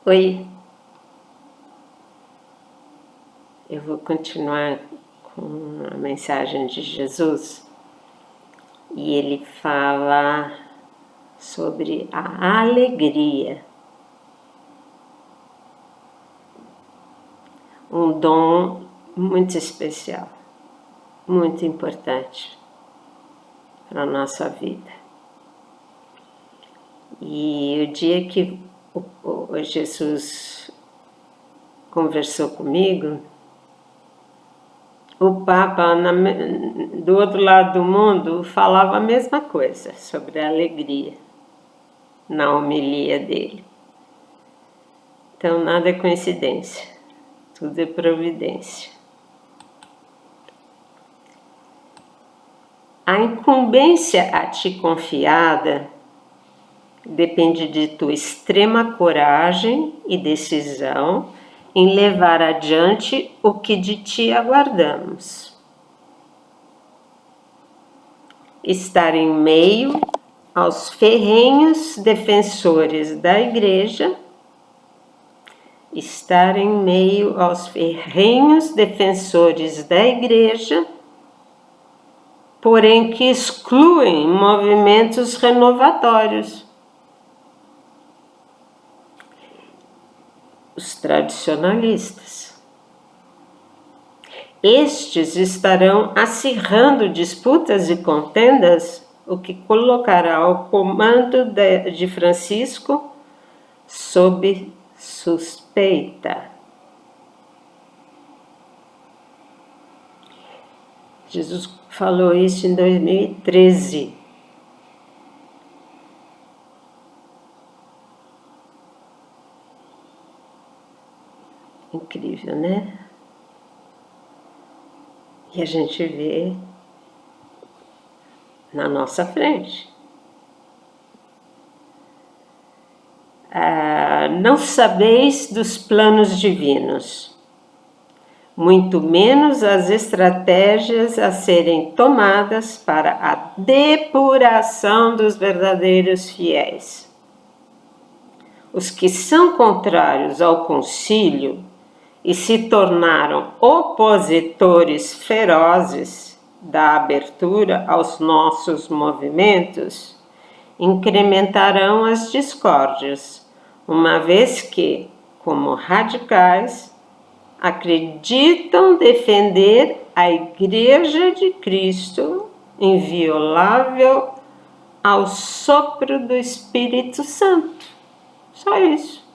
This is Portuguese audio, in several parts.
Oi, eu vou continuar com a mensagem de Jesus e ele fala sobre a alegria, um dom muito especial, muito importante para a nossa vida. E o dia que o Jesus conversou comigo, o Papa do outro lado do mundo falava a mesma coisa sobre a alegria na homilia dele. Então nada é coincidência, tudo é providência. A incumbência a ti confiada depende de tua extrema coragem e decisão em levar adiante o que de ti aguardamos. Estar em meio aos ferrenhos defensores da Igreja, estar em meio aos ferrenhos defensores da Igreja, porém que excluem movimentos renovatórios. Os tradicionalistas. Estes estarão acirrando disputas e contendas, o que colocará o comando de Francisco sob suspeita. Jesus falou isso em 2013. Incrível, né? E a gente vê na nossa frente. Não sabeis dos planos divinos, muito menos as estratégias a serem tomadas para a depuração dos verdadeiros fiéis. Os que são contrários ao concílio e se tornaram opositores ferozes da abertura aos nossos movimentos, incrementarão as discórdias, uma vez que, como radicais, acreditam defender a Igreja de Cristo inviolável ao sopro do Espírito Santo. Só isso.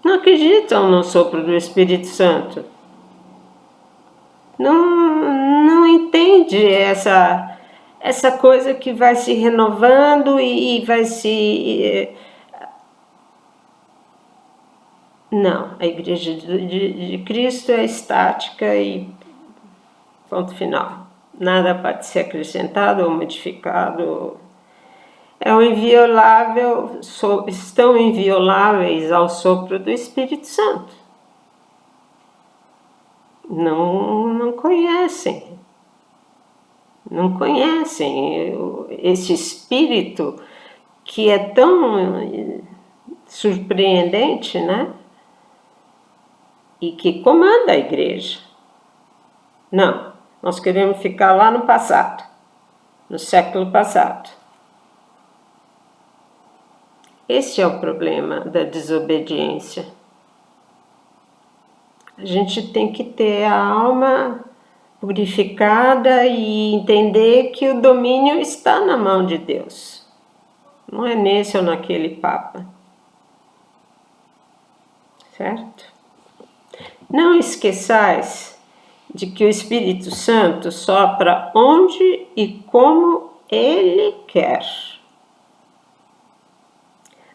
Não acreditam no sopro do Espírito Santo. Não entende essa coisa que vai se renovando e vai se... Não, a Igreja de Cristo é estática e ponto final. Nada pode ser acrescentado ou modificado. É o inviolável, estão invioláveis ao sopro do Espírito Santo. Não conhecem. Não conhecem esse Espírito que é tão surpreendente, né? E que comanda a Igreja. Não, nós queremos ficar lá no passado, no século passado. Esse é o problema da desobediência. A gente tem que ter a alma purificada e entender que o domínio está na mão de Deus. Não é nesse ou naquele Papa. Certo? Não esqueçais de que o Espírito Santo sopra onde e como Ele quer.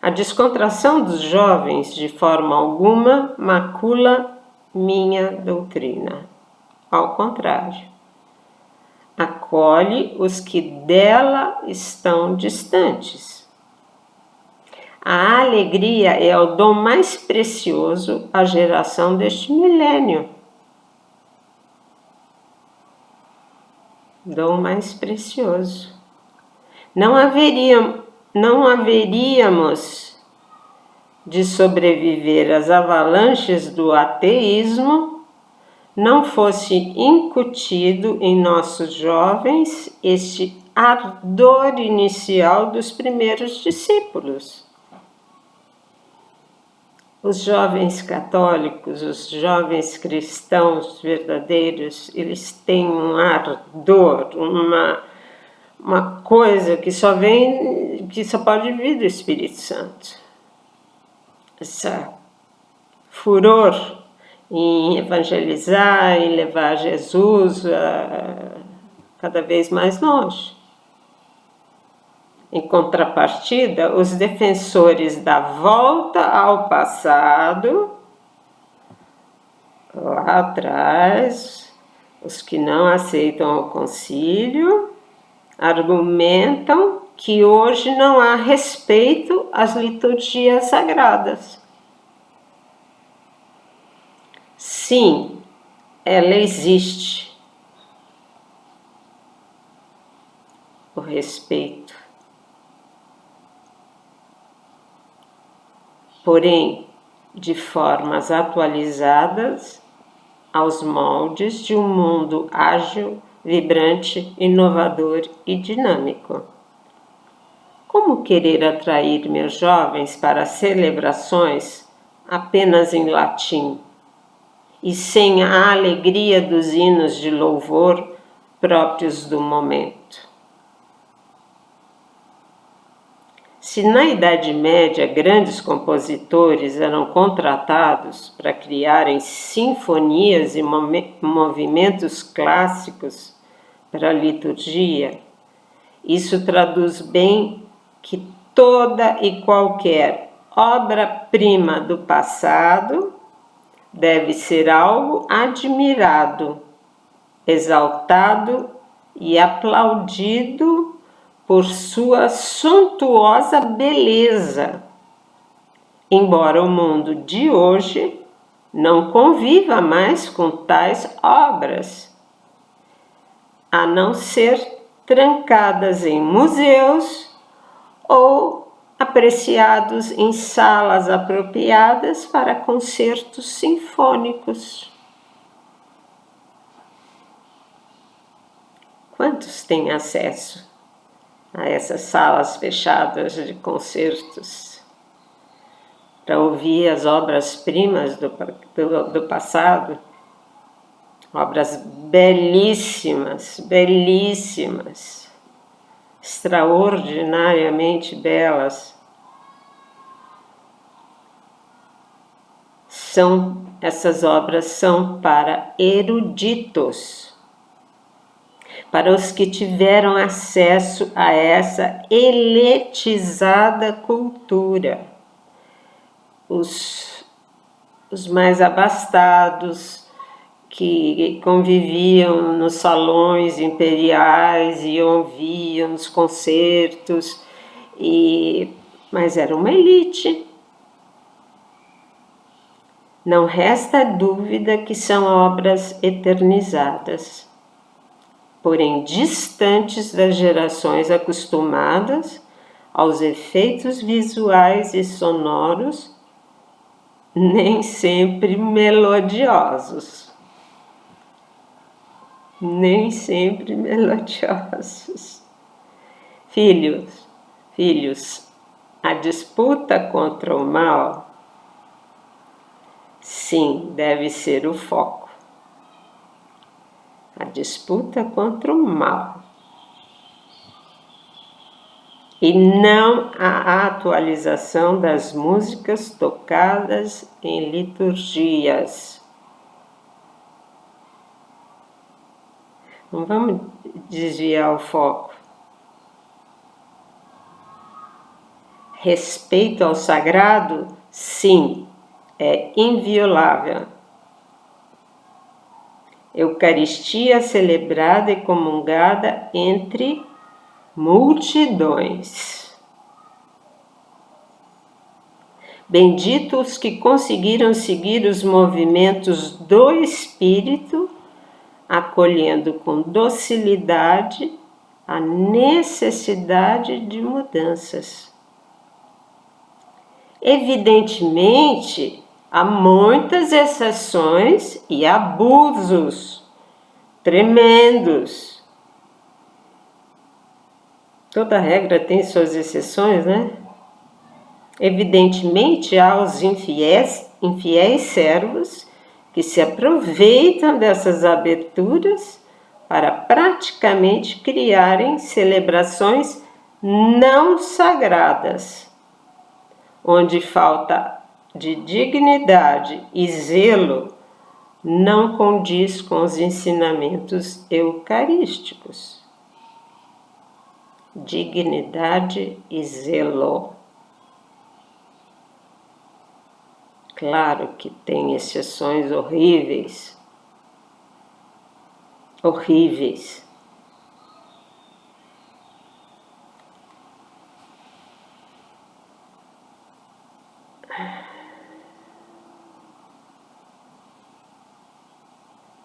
A descontração dos jovens, de forma alguma, macula minha doutrina. Ao contrário, acolhe os que dela estão distantes. A alegria é o dom mais precioso à geração deste milênio. Dom mais precioso. Não haveríamos de sobreviver às avalanches do ateísmo, não fosse incutido em nossos jovens este ardor inicial dos primeiros discípulos. Os jovens católicos, os jovens cristãos verdadeiros, eles têm um ardor, uma coisa que só pode vir do Espírito Santo. Essa furor em evangelizar, em levar Jesus cada vez mais longe. Em contrapartida, os defensores da volta ao passado, lá atrás, os que não aceitam o concílio, argumentam que hoje não há respeito às liturgias sagradas. Sim, ela existe. O respeito. Porém, de formas atualizadas aos moldes de um mundo ágil, vibrante, inovador e dinâmico. Como querer atrair meus jovens para celebrações apenas em latim e sem a alegria dos hinos de louvor próprios do momento? Se na Idade Média grandes compositores eram contratados para criarem sinfonias e movimentos clássicos para a liturgia, isso traduz bem que toda e qualquer obra-prima do passado deve ser algo admirado, exaltado e aplaudido por sua suntuosa beleza, embora o mundo de hoje não conviva mais com tais obras, a não ser trancadas em museus ou apreciados em salas apropriadas para concertos sinfônicos. Quantos têm acesso a essas salas fechadas de concertos para ouvir as obras-primas do passado? Obras belíssimas, belíssimas, extraordinariamente belas. Essas obras são para eruditos, para os que tiveram acesso a essa eletizada cultura, os mais abastados, que conviviam nos salões imperiais e ouviam os concertos, mas era uma elite. Não resta dúvida que são obras eternizadas, porém distantes das gerações acostumadas aos efeitos visuais e sonoros, nem sempre melodiosos. Nem sempre melodiosos. Filhos, a disputa contra o mal, sim, deve ser o foco. A disputa contra o mal. E não a atualização das músicas tocadas em liturgias. Não vamos desviar o foco. Respeito ao sagrado, sim, é inviolável. Eucaristia celebrada e comungada entre multidões. Benditos os que conseguiram seguir os movimentos do Espírito, acolhendo com docilidade a necessidade de mudanças. Evidentemente, há muitas exceções e abusos tremendos. Toda regra tem suas exceções, né? Evidentemente, há os infiéis servos que se aproveitam dessas aberturas para praticamente criarem celebrações não sagradas, onde falta de dignidade e zelo não condiz com os ensinamentos eucarísticos. Dignidade e zelo. Claro que tem exceções horríveis. Horríveis.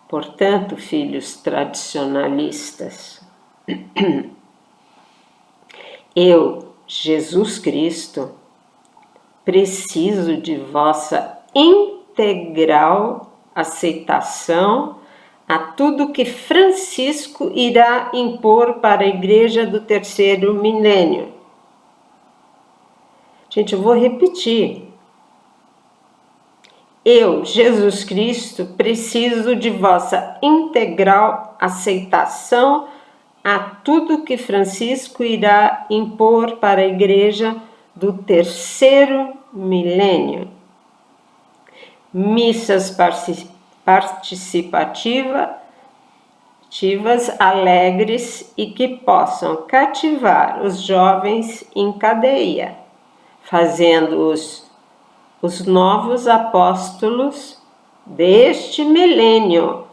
Portanto, filhos tradicionalistas, eu, Jesus Cristo, preciso de vossa integral aceitação a tudo que Francisco irá impor para a Igreja do terceiro milênio. Gente, eu vou repetir. Eu, Jesus Cristo, preciso de vossa integral aceitação a tudo que Francisco irá impor para a Igreja do terceiro milênio. Missas participativas, alegres e que possam cativar os jovens em cadeia, fazendo-os os novos apóstolos deste milênio.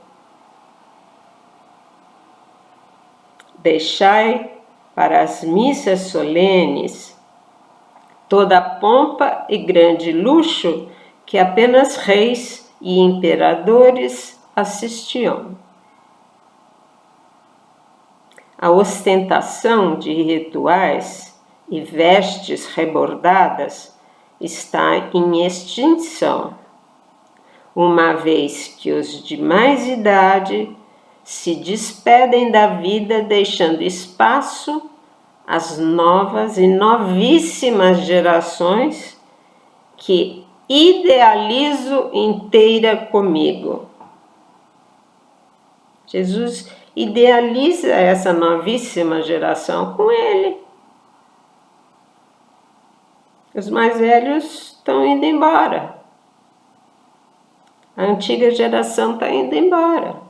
Deixai para as missas solenes toda a pompa e grande luxo que apenas reis e imperadores assistiam. A ostentação de rituais e vestes rebordadas está em extinção, uma vez que os de mais idade se despedem da vida, deixando espaço às novas e novíssimas gerações que idealizo inteira comigo. Jesus idealiza essa novíssima geração com ele. Os mais velhos estão indo embora. A antiga geração está indo embora.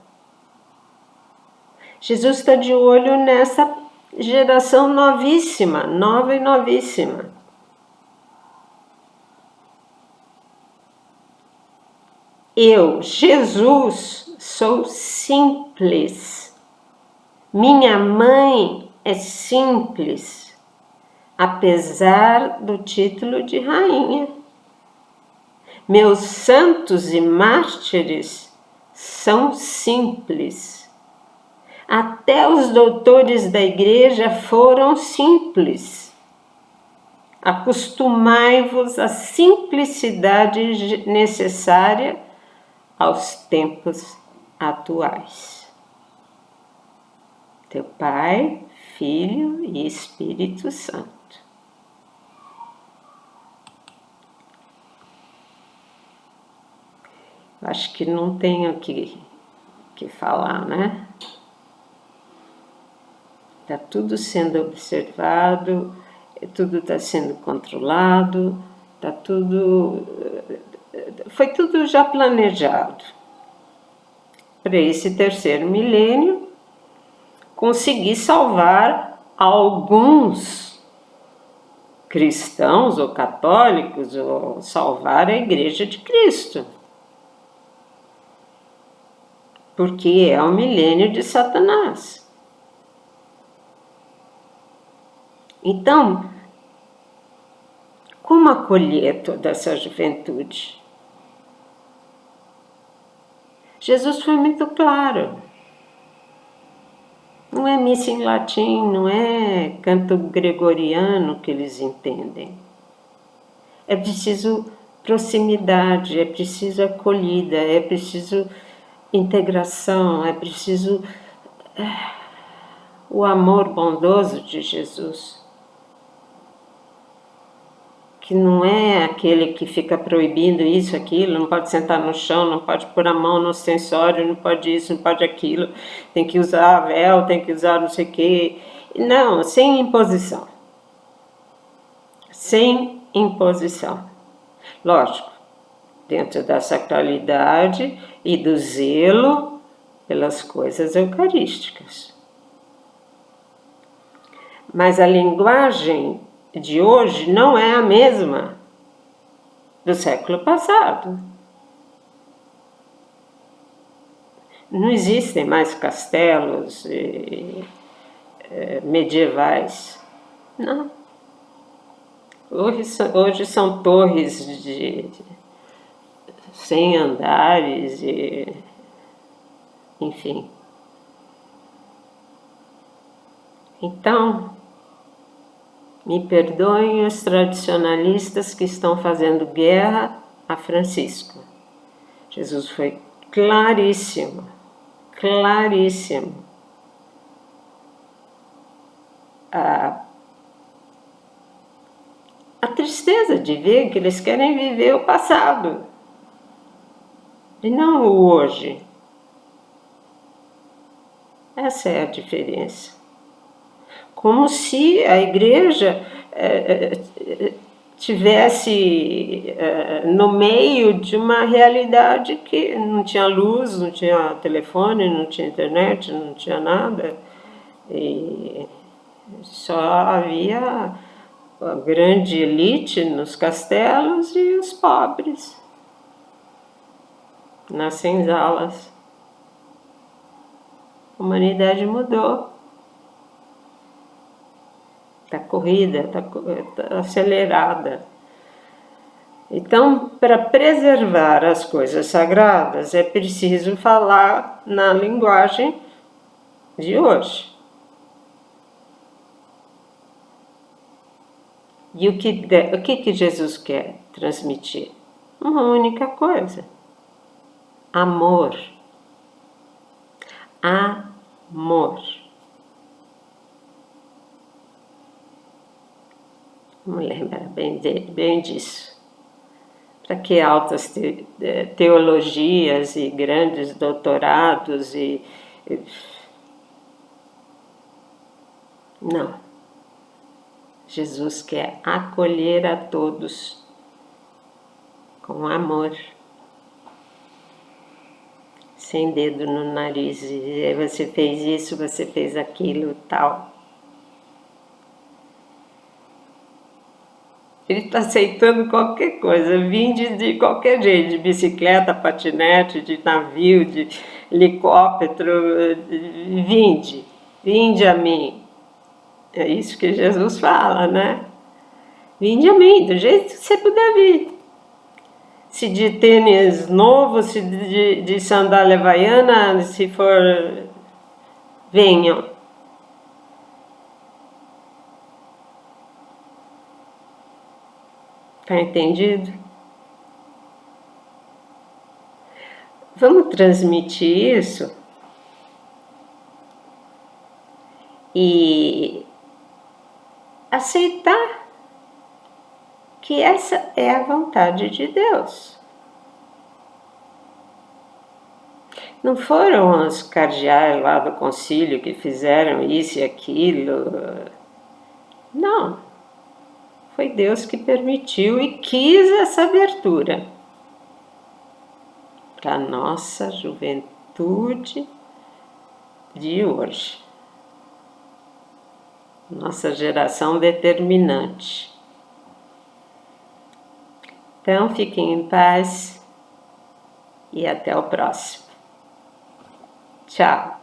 Jesus está de olho nessa geração novíssima, nova e novíssima. Eu, Jesus, sou simples. Minha mãe é simples, apesar do título de rainha. Meus santos e mártires são simples. Até os doutores da igreja foram simples. Acostumai-vos à simplicidade necessária aos tempos atuais. Teu Pai, Filho e Espírito Santo. Acho que não tenho que falar, né? Está tudo sendo observado, tudo está sendo controlado, foi tudo já planejado. Para esse terceiro milênio, conseguir salvar alguns cristãos ou católicos, ou salvar a Igreja de Cristo. Porque é o milênio de Satanás. Então, como acolher toda essa juventude? Jesus foi muito claro. Não é missa em latim, não é canto gregoriano que eles entendem. É preciso proximidade, é preciso acolhida, é preciso integração, é preciso o amor bondoso de Jesus, que não é aquele que fica proibindo isso, aquilo, não pode sentar no chão, não pode pôr a mão no sensório, não pode isso, não pode aquilo, tem que usar véu, tem que usar não sei o quê. Não, sem imposição. Sem imposição. Lógico, dentro da sacralidade e do zelo pelas coisas eucarísticas. Mas a linguagem de hoje não é a mesma do século passado. Não existem mais castelos medievais. Não. Hoje são torres de 100 andares, enfim. Então, me perdoem os tradicionalistas que estão fazendo guerra a Francisco. Jesus foi claríssimo, claríssimo. A tristeza de ver que eles querem viver o passado e não o hoje. Essa é a diferença. Como se a igreja tivesse no meio de uma realidade que não tinha luz, não tinha telefone, não tinha internet, não tinha nada. E só havia a grande elite nos castelos e os pobres nas senzalas. A humanidade mudou. Está corrida, está acelerada. Então, para preservar as coisas sagradas, é preciso falar na linguagem de hoje. E o que Jesus quer transmitir? Uma única coisa: amor. Amor. Vamos lembrar bem disso. Para que altas teologias e grandes doutorados Não. Jesus quer acolher a todos com amor, sem dedo no nariz, e dizer você fez isso, você fez aquilo, tal. Ele está aceitando qualquer coisa, vinde de qualquer jeito, de bicicleta, patinete, de navio, de helicóptero, vinde a mim. É isso que Jesus fala, né? Vinde a mim, do jeito que você puder vir. Se de tênis novo, se de sandália havaiana, se for, venham. Tá entendido? Vamos transmitir isso e aceitar que essa é a vontade de Deus. Não foram os cardeais lá do concílio que fizeram isso e aquilo. Não. Foi Deus que permitiu e quis essa abertura para a nossa juventude de hoje. Nossa geração determinante. Então, fiquem em paz e até o próximo. Tchau.